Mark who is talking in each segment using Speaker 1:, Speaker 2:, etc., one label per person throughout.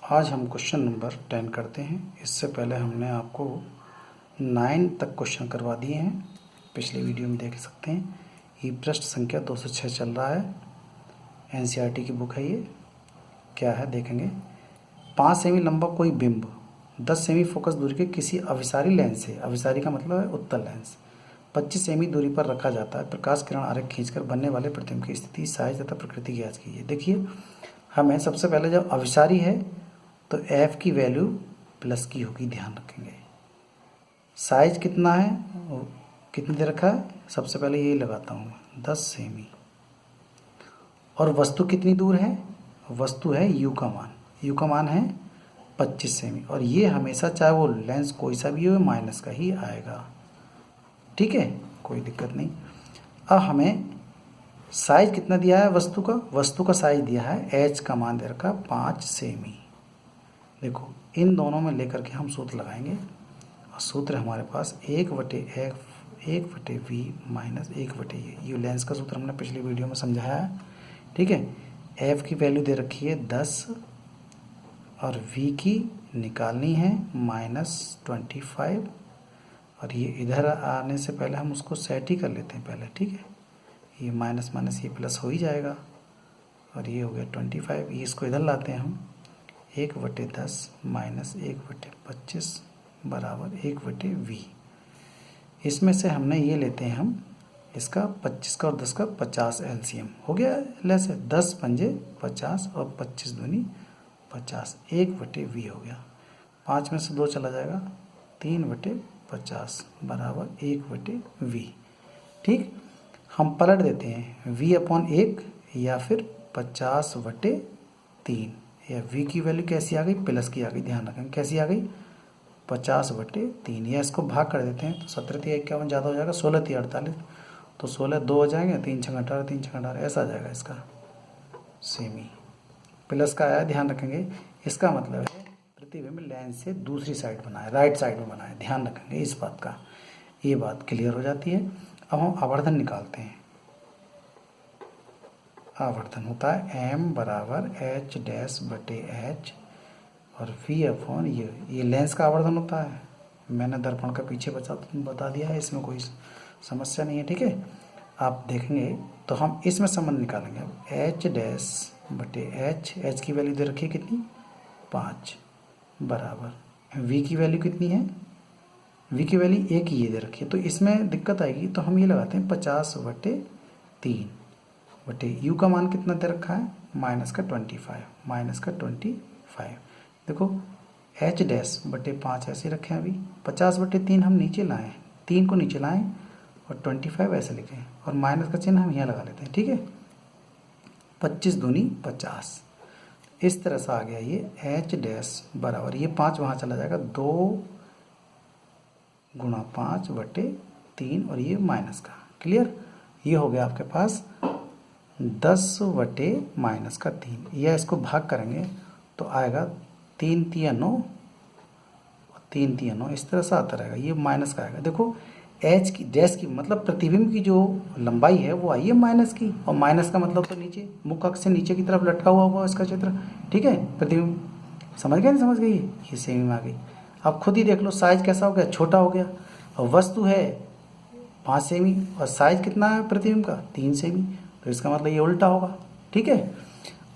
Speaker 1: आज हम question number 10 करते हैं। इससे पहले हमने आपको 9 तक क्वेश्चन करवा दिए हैं, पिछले वीडियो में देख सकते हैं। ये पृष्ठ संख्या 206 चल रहा है, एनसीईआरटी की बुक है। ये क्या है देखेंगे। 5 सेमी लंबा कोई बिंब 10 सेमी फोकस दूरी के किसी अभिसारी लेंस से, अभिसारी का मतलब है उत्तल लेंस, 25 सेमी दूरी पर रखा जाता है। प्रकाश किरण आरेख खींचकर बनने वाले प्रतिबिंब की स्थिति, साइज तथा प्रकृति ज्ञात कीजिए। देखिए, हमें सबसे पहले जब अभिसारी है तो एफ की वैल्यू प्लस की होगी, ध्यान रखेंगे। साइज कितना है, कितनी दे रखा है, सबसे पहले यही लगाता हूँ 10 सेमी। और वस्तु कितनी दूर है, वस्तु है यू का मान, यू का मान है 25 सेमी। और ये हमेशा चाहे वो लेंस कोई सा भी हो माइनस का ही आएगा, ठीक है, कोई दिक्कत नहीं। अब हमें साइज कितना दिया है वस्तु का, वस्तु का साइज दिया है, एच का मान दे रखा 5 सेमी। देखो, इन दोनों में लेकर के हम सूत्र लगाएंगे और सूत्र हमारे पास 1/v माइनस 1/ये यू लेंस का सूत्र हमने पिछली वीडियो में समझाया है, ठीक है। एफ की वैल्यू दे रखी है 10 और वी की निकालनी है -25। और ये इधर आने से पहले हम उसको सेट ही कर लेते हैं पहले, ठीक है। ये माइनस माइनस ये प्लस हो ही जाएगा और ये हो गया 25। ये इसको इधर लाते हैं हम, 1/10 माइनस 1/25 बराबर 1/v। इसमें से हमने ये लेते हैं हम, इसका 25 का और 10 का 50 एलसीएम हो गया। लेसे 10 पंजे 50 और 25 दूनी 50, 1/v हो गया। 5 में से 2 चला जाएगा, 3/50 बराबर 1/v। ठीक, हम पलट देते हैं v/1 या फिर 50/3। या v की वैल्यू कैसी आ गई, प्लस की आ गई, ध्यान रखें कैसी आ गई 50/3। या इसको भाग कर देते हैं तो 17×3 = 51 ज़्यादा हो जाएगा, 16×3 = 48, तो 16 2 हो जाएंगे, 3×6 = 18, 3×6 = 18, ऐसा आ जाएगा इसका सेमी। प्लस का आया, ध्यान रखेंगे। इसका मतलब है प्रतिबिंब लेंस से दूसरी साइड बना है, राइट साइड में बना है, ध्यान रखेंगे इस बात का। ये बात क्लियर हो जाती है। अब हम आवर्धन निकालते हैं। आवर्धन होता है m बराबर h'/h और v/, ये लेंस का आवर्धन होता है। मैंने दर्पण का पीछे बता दिया है, इसमें कोई समस्या नहीं है, ठीक है। आप देखेंगे तो हम इसमें संबंध निकालेंगे। h'/h, h की वैल्यू दे रखी है कितनी 5 बराबर v की वैल्यू कितनी है, v की वैल्यू 1 ही ये दे रखी है, तो इसमें दिक्कत आएगी। तो हम ये लगाते हैं 50/3 बटे u का मान कितना दे रखा है -25। देखो h'/5 ऐसे रखें, अभी 50/3 हम नीचे लाएं, 3 को नीचे लाएं और 25 ऐसे लिखें और माइनस का चिन्ह हम यहाँ लगा लेते हैं, ठीक है। 25 दूनी 50, इस तरह से आ गया ये h' बराबर, ये 5 वहाँ चला जाएगा, 2 × 5/3 और ये माइनस का, क्लियर। ये हो गया आपके पास 10/-3, या इसको भाग करेंगे तो आएगा 3×3 = 9 और 3×3 = 9, इस तरह से आता रहेगा, ये माइनस का आएगा। देखो एच की डैश की मतलब प्रतिबिंब की जो लंबाई है वो आई है माइनस की, और माइनस का मतलब तो नीचे मुख अक्ष से नीचे की तरफ लटका हुआ इसका क्षेत्र, ठीक है। प्रतिबिंब समझ गए, नहीं समझ गए, ये सेमी में आ गई। अब खुद ही देख लो साइज कैसा हो गया, छोटा हो गया। और वस्तु है 5 सेमी और साइज कितना है प्रतिबिंब का 3 सेमी, तो इसका मतलब ये उल्टा होगा, ठीक है।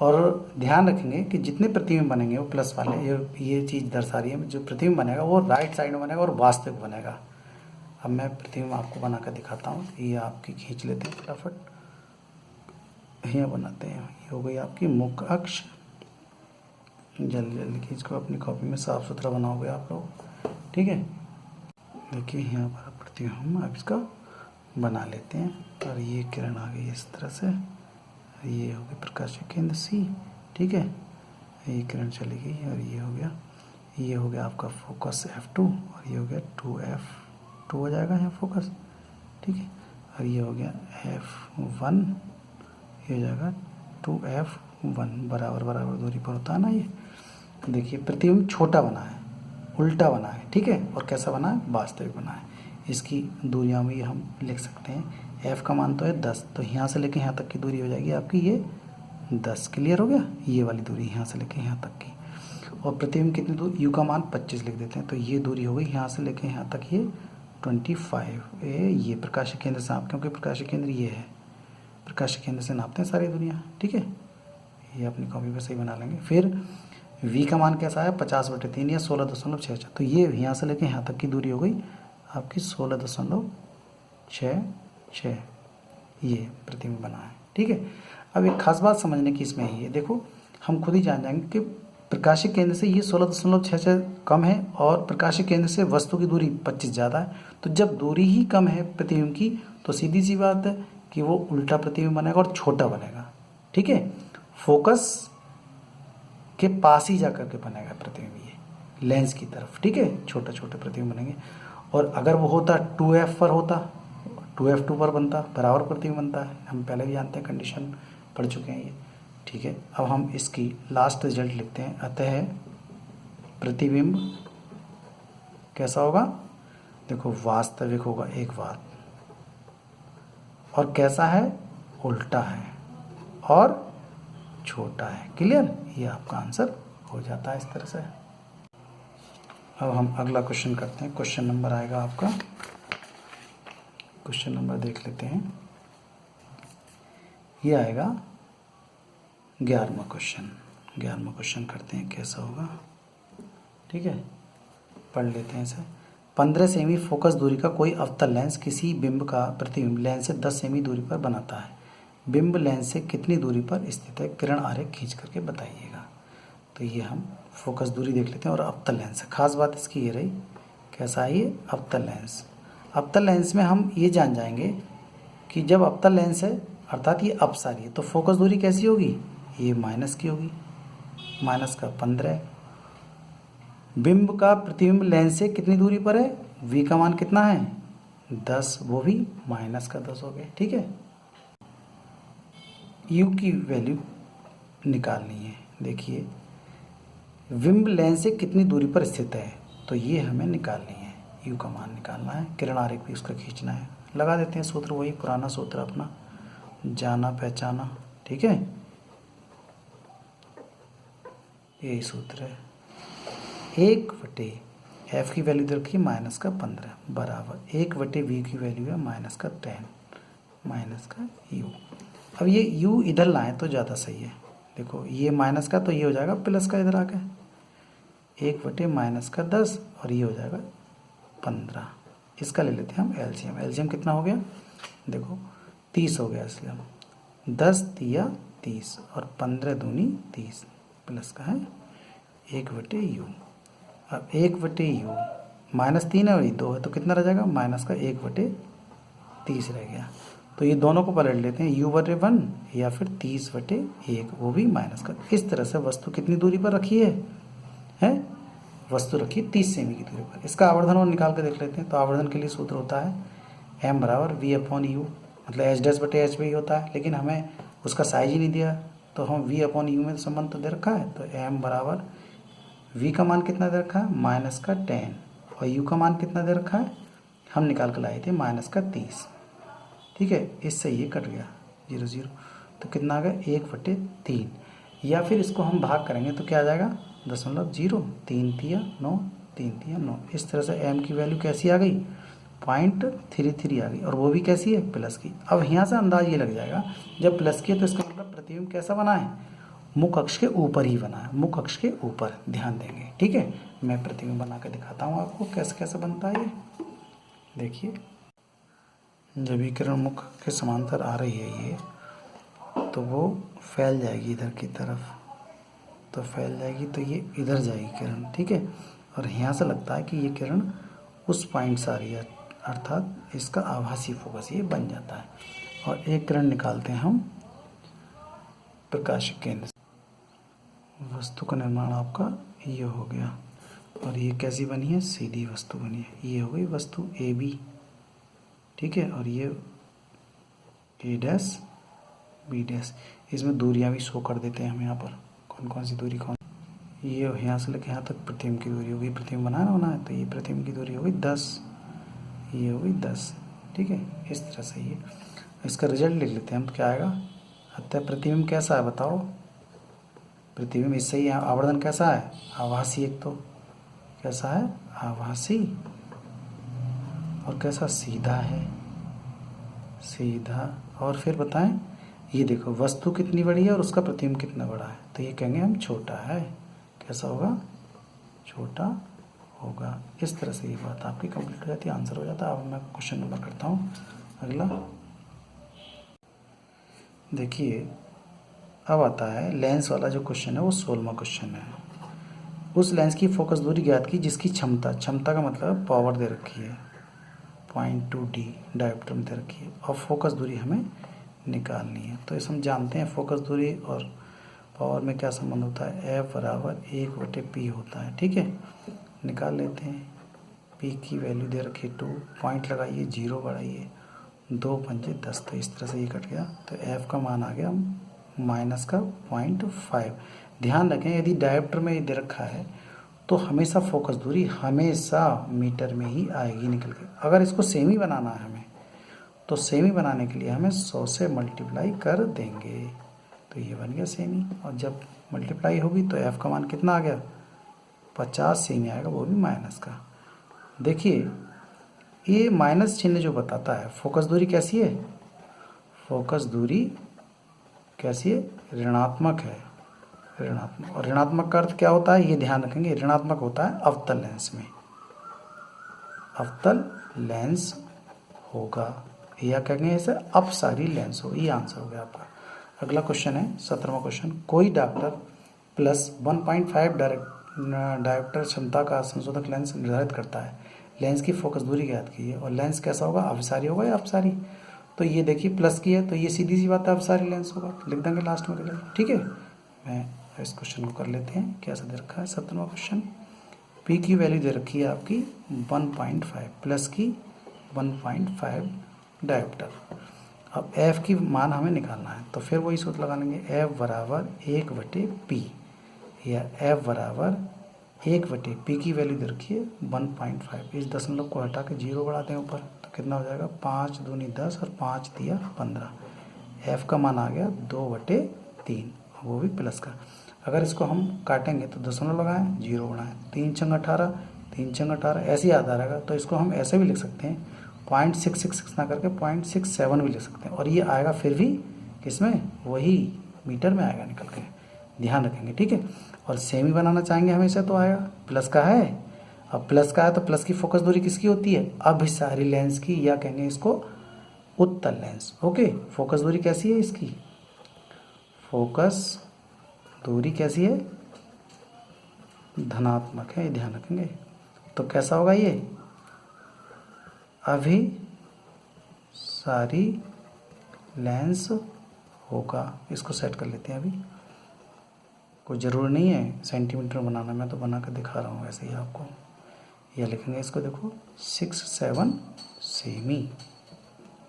Speaker 1: और ध्यान रखेंगे कि जितने प्रतिबिंब बनेंगे वो प्लस वाले, ये चीज़ दर्शा रही है, जो प्रतिबिंब बनेगा वो राइट साइड में बनेगा और वास्तविक बनेगा। अब मैं प्रतिबिंब आपको बना कर दिखाता हूँ, ये आपकी खींच लेते हैं फटाफट, यहाँ बनाते हैं। ये हो गई आपकी मुख्य अक्ष, जल्दी जल्दी खींच कर अपनी कॉपी में साफ़ सुथरा बनाओगे आप लोग, ठीक है। देखिए यहाँ पर प्रतिबिंब हम अब इसका बना लेते हैं। और ये किरण आ गई इस तरह से, ये हो गई प्रकाश के केंद्र C, ठीक है। ये किरण चली गई और ये हो गया आपका फोकस F2 और ये हो गया 2F2 हो जाएगा यहाँ फोकस, ठीक है। और ये हो गया F1, ये हो जाएगा 2F1 बराबर दूरी पर होता है ना। ये देखिए प्रतिबिंब छोटा बना है, उल्टा बना है, ठीक है। और कैसा बना है, वास्तविक बना है। इसकी दूरियां भी हम लिख सकते हैं। f का मान तो है 10, तो यहाँ से लेके यहाँ तक की दूरी हो जाएगी आपकी ये 10, क्लियर हो गया। ये वाली दूरी यहाँ से लेके यहाँ तक की। और प्रतिबिंब कितनी दूर, यू का मान 25 लिख देते हैं, तो ये दूरी हो गई यहाँ से लेके यहाँ तक ये 25 ये प्रकाश केंद्र से आप, क्योंकि प्रकाश केंद्र ये है, प्रकाश केंद्र से नापते हैं सारी दुनिया, ठीक है। ये अपनी कॉपी पर सही बना लेंगे। फिर v का मान कैसा है 50/3 या 16.66, तो ये यहाँ से लेके यहाँ तक की दूरी हो गई आपकी 16.66, ये प्रतिबिंब बना है, ठीक है। अब एक खास बात समझने की इसमें है, ये देखो हम खुद ही जान जाएंगे कि प्रकाशिक केंद्र से ये 16.66 कम है और प्रकाशिक केंद्र से वस्तु की दूरी 25 ज़्यादा है। तो जब दूरी ही कम है प्रतिबिंब की, तो सीधी सी बात है कि वो उल्टा प्रतिबिंब बनेगा और छोटा बनेगा, ठीक है। फोकस के पास ही जाकर के बनेगा प्रतिबिंब, ये लेंस की तरफ, ठीक है, छोटे छोटे प्रतिबिंब बनेंगे। और अगर वो होता 2f पर होता, 2f2 पर बनता, बराबर प्रतिबिंब बनता है, हम पहले भी जानते हैं, कंडीशन पढ़ चुके हैं ये, ठीक है। अब हम इसकी लास्ट रिजल्ट लिखते हैं। अतः प्रतिबिंब कैसा होगा, देखो वास्तविक होगा एक बात, और कैसा है, उल्टा है और छोटा है। क्लियर, ये आपका आंसर हो जाता है इस तरह से। अब हम अगला क्वेश्चन करते हैं। क्वेश्चन नंबर आएगा आपका, क्वेश्चन नंबर देख लेते हैं, ये आएगा 11वां क्वेश्चन। 11वां क्वेश्चन करते हैं कैसा होगा, ठीक है, पढ़ लेते हैं इसे। 15 सेमी फोकस दूरी का कोई अवतल लेंस किसी बिंब का प्रतिबिंब लेंस से 10 सेमी दूरी पर बनाता है। बिंब लेंस से कितनी दूरी पर स्थित है, किरण आरेख खींच करके बताइएगा। तो ये हम फोकस दूरी देख लेते हैं और अवतल लेंस है। खास बात इसकी ये रही, कैसा है ये अवतल लेंस। अवतल लेंस में हम ये जान जाएंगे कि जब अवतल लेंस है अर्थात ये अपसारी है, तो फोकस दूरी कैसी होगी, ये माइनस की होगी, माइनस का 15। बिंब का प्रतिबिंब लेंस से कितनी दूरी पर है, v का मान कितना है 10, वो भी माइनस का 10 हो गया, ठीक है। u की वैल्यू निकालनी है। देखिए बिंब लेंस से कितनी दूरी पर स्थित है, तो ये हमें निकालनी है, u का मान निकालना है, किरण आरेख भी उसका खींचना है। लगा देते हैं सूत्र, वही पुराना सूत्र अपना जाना पहचाना, ठीक है, यही सूत्र है। 1/f की वैल्यू दे रखी माइनस का 15 बराबर 1/v की वैल्यू है माइनस का 10 माइनस का u। अब ये u इधर लाएं तो ज़्यादा सही है। देखो ये माइनस का, तो ये हो जाएगा प्लस का इधर आके 1/-10 और ये हो जाएगा 15। इसका ले लेते हैं हम एलसीएम। एलसीएम कितना हो गया, देखो 30 हो गया, इसलिए हम 10 तिया 30 और 15 दूनी 30 प्लस का है 1/u। अब 1/u -3 है और ये 2 है, तो कितना रह जाएगा माइनस का 1/30 रह गया। तो ये दोनों को पलट लेते हैं, u/1 या फिर 30/1, वो भी माइनस का। इस तरह से वस्तु कितनी दूरी पर रखी है वस्तु रखी 30 सेमी की दूरी पर। इसका आवर्धन और निकाल के देख लेते हैं। तो आवर्धन के लिए सूत्र होता है m बराबर v/u, मतलब h'/h होता है, लेकिन हमें उसका साइज ही नहीं दिया, तो हम v/u में संबंध तो दे रखा है, तो m बराबर v का मान कितना दे रखा है माइनस का 10 और u का मान कितना दे रखा है, हम निकाल कर लाए थे माइनस का 30, ठीक है। इससे ये कट गया 0 0, तो कितना आ गया 1/3, या फिर इसको हम भाग करेंगे तो क्या आ जाएगा 0.0, 3 तिया 9, 3 तिया 9। इस तरह से m की वैल्यू कैसी आ गई 0.33 आ गई, और वो भी कैसी है प्लस की। अब यहाँ से अंदाज ये लग जाएगा, जब प्लस की है तो इसका मतलब प्रतिबिंब कैसा बना है, मुख अक्ष के ऊपर ही बना है, मुख अक्ष के ऊपर ध्यान देंगे, ठीक है। मैं प्रतिबिंब बना कर दिखाता हूँ आपको कैसे कैसे बनता है ये। देखिए जब ये किरण मुख के समांतर आ रही है ये, तो वो फैल जाएगी इधर की तरफ, तो फैल जाएगी तो ये इधर जाएगी किरण, ठीक है। और यहाँ से लगता है कि ये किरण उस पॉइंट से आ रही है, अर्थात इसका आभासी फोकस ये बन जाता है। और एक किरण निकालते हैं हम प्रकाशिक केंद्र से। वस्तु का निर्माण आपका ये हो गया, और ये कैसी बनी है, सीधी वस्तु बनी है। ये हो गई वस्तु AB, ठीक है, और ये A' B'। इसमें दूरियां भी शो कर देते हैं हम यहाँ पर, कौन कौन सी दूरी कौन। ये यहाँ से लेकर यहाँ तक प्रतिबिंब की दूरी होगी, प्रतिबिंब बनाना होना है, तो ये प्रतिबिंब की दूरी होगी 10, ये होगी 10, ठीक है। इस तरह से ये इसका रिजल्ट लिख लेते हैं हम, तो क्या आएगा। अतः प्रतिबिंब कैसा है बताओ, प्रतिबिंब इससे ही आवर्धन कैसा है, आभासी, एक तो कैसा है, आभासी, और कैसा, सीधा है, सीधा। और फिर बताएं, ये देखो वस्तु कितनी बड़ी है और उसका प्रतिबिंब कितना बड़ा है, तो ये कहेंगे हम छोटा है, कैसा होगा, छोटा होगा। इस तरह से ये बात आपकी कंप्लीट हो जाती है, आंसर हो जाता है। अब मैं क्वेश्चन नंबर करता हूँ अगला। देखिए अब आता है लेंस वाला जो क्वेश्चन है, वो 16वां क्वेश्चन है। उस लेंस की फोकस दूरी ज्ञात की जिसकी क्षमता, क्षमता का मतलब पावर दे रखी है 0.2D डायोप्टर में दे रखी है, और फोकस दूरी हमें निकालनी है। तो इस हम जानते हैं फोकस दूरी और पावर में क्या संबंध होता है, F बराबर 1/P होता है। ठीक है, निकाल लेते हैं। P की वैल्यू दे रखी है 2, पॉइंट लगाइए, 0 बढ़ाइए, 2 पंजे 10, तो इस तरह से ये कट गया। तो F का मान आ गया माइनस का 0.5। ध्यान रखें यदि डायोप्टर में ये दे रखा है तो हमेशा फोकस दूरी हमेशा मीटर में ही आएगी निकल के। अगर इसको सेमी बनाना है हमें, तो सेमी बनाने के लिए हमें 100 से मल्टीप्लाई कर देंगे, तो ये बन गया सेमी। और जब मल्टीप्लाई होगी तो F का मान कितना आ गया, 50 सेमी आएगा, वो भी माइनस का। देखिए ये माइनस चिन्ह जो बताता है फोकस दूरी कैसी है, फोकस दूरी कैसी है, ऋणात्मक है, ऋणात्मक। और ऋणात्मक का अर्थ क्या होता है, ये ध्यान रखेंगे, ऋणात्मक होता है अवतल लेंस में, अवतल लेंस होगा, या कहेंगे इसे अपसारी लेंस हो। ये आंसर हो गया आपका। अगला क्वेश्चन है 17वां क्वेश्चन। कोई डॉक्टर प्लस 1.5 डायोप्टर क्षमता का संशोधक लेंस निर्धारित करता है, लेंस की फोकस दूरी ज्ञात की है, और लेंस कैसा होगा, अभिसारी होगा या अपसारी। तो ये देखिए प्लस की है तो ये सीधी सी बात है अपसारी लेंस होगा, लिख देंगे लास्ट में। ठीक है, मैं इस क्वेश्चन को कर लेते हैं। कैसा दे रखा है 17वां क्वेश्चन। P की वैल्यू दे रखी है आपकी 1.5, प्लस की 1.5 डायोप्टर। अब F की मान हमें निकालना है, तो फिर वही सूत्र लगा लेंगे, F बराबर 1/P, या F बराबर 1/P की वैल्यू दे रखी है 1.5। इस दशमलव को हटा के 0 बढ़ाते हैं ऊपर, तो कितना हो जाएगा, 5 दूनी 10 और 5 दिया 15। F का मान आ गया 2/3, वो भी प्लस का। अगर इसको हम काटेंगे तो दशमलव लगाएं, 0 बढ़ाएं, 3 छंग 18, 3 छंग 18 ऐसे ही आता रहेगा। तो इसको हम ऐसे भी लिख सकते हैं, 0.666 ना करके 0.67 भी लिख सकते हैं, और ये आएगा फिर भी किसमें, वही मीटर में आएगा निकल के, ध्यान रखेंगे। ठीक है, और सेमी बनाना चाहेंगे हमेशा तो आएगा, प्लस का है। अब प्लस का है तो प्लस की फोकस दूरी किसकी होती है, अभिसारी लेंस की, या कहेंगे इसको उत्तल लेंस। ओके, फोकस दूरी कैसी है इसकी, फोकस दूरी कैसी है, धनात्मक है, ध्यान रखेंगे। तो कैसा होगा ये, अभिसारी लेंस होगा। इसको सेट कर लेते हैं। अभी कोई ज़रूरी नहीं है सेंटीमीटर बनाना, मैं तो बना कर दिखा रहा हूँ ऐसे ही आपको। यह लिखेंगे इसको, देखो 6-7 सेमी,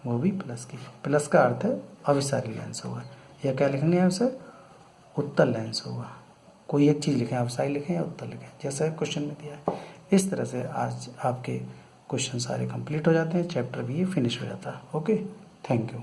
Speaker 1: वो भी प्लस की। प्लस का अर्थ है अभिसारी लेंस होगा, या क्या लिखेंगे हमसे, उत्तल लेंस होगा। कोई एक चीज़ लिखें, अभिसारी लिखें या उत्तल लिखें, जैसा क्वेश्चन में दिया है। इस तरह से आज आपके क्वेश्चन सारे कंप्लीट हो जाते हैं, चैप्टर भी ये फिनिश हो जाता है। Okay, thank you.